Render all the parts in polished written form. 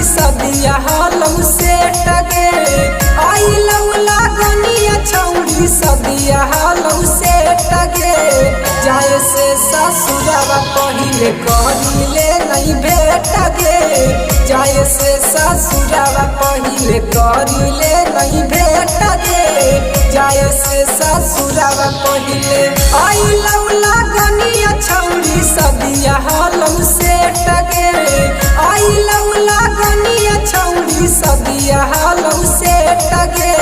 सदिया हलौ से टगे आई लौला गनिया छौरी सदिया हलौ से टगे जाए से ससुरवा पहिले कहिले नहीं भेटगे जाए से ससुरवा पहिले कहिले नहीं भेटगे जाए से ससुरवा पहिले आई लौला गनिया छौरी सदिया हलौ से टगे आई लौला गनिया छौरी सदिया हलौ से टगे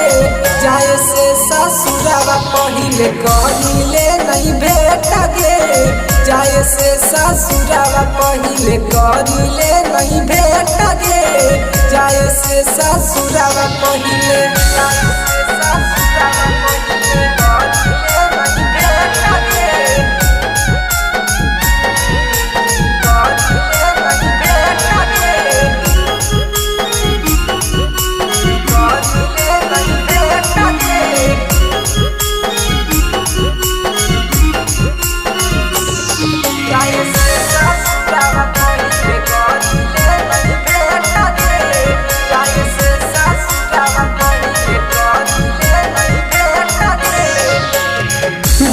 जाए से ससुरवा पहिले कहिले नहीं भेटगे जाए से ससुरवा पहिले कहिले नहीं भेटगे जाए से ससुरवा पहिले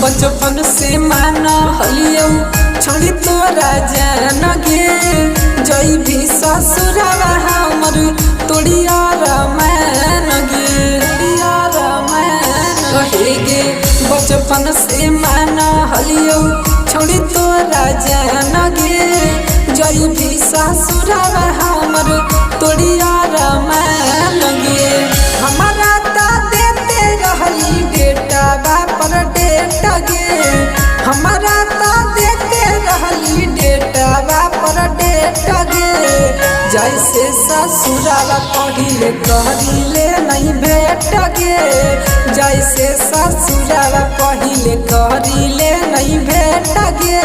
बचपन से माना हलियौ छोड़ी तोरा जान गे जई भी ससुरवा हमर तोड़िया रामायण गे कहे गे बचपन से माना हलियौ छोड़ी तोरा जान गे जई भी ससुरवा हमर तोड़िया रामायण गे हमारा ता देते रहली बेटा बापर डेटा गे हमारा ता देते रहली डेटा बापर डेटा गे जैसे ससुरवा पहिले कहिले नहीं भेट गे जैसे ससुरवा पहिले कहिले नहीं भेट गे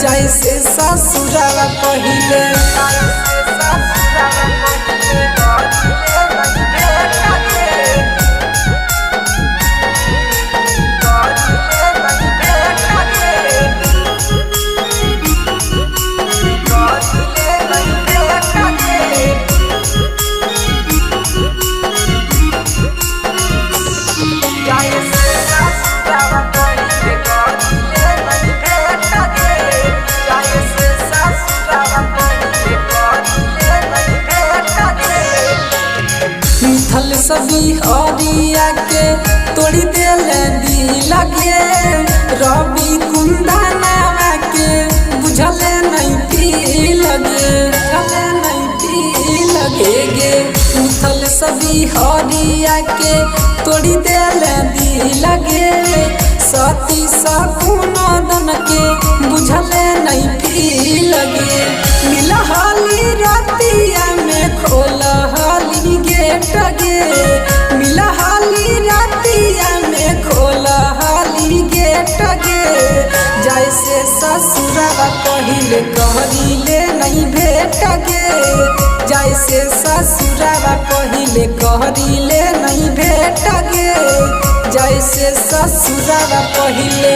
जैसे ससुरवा पहिले मिथल सभी हरिया के तोड़ी देले दिल गे रवि कुंदनवा के बुझले नहीं पी लगे गे मिथल सभी हरिया के तोड़ी देले दिल गे सती सकुनदन के बुझले नहीं पी लगे मिलहाली रतिया में खोलहाली गेट गे मिलहाली रतिया में खोलहाली गेट गे जैसे ससुरवा पहिले कहिले नहीं भेट गे जैसे ससुरवा पहिले कहिले नहीं भेट गे जैसे ससुरवा पहिले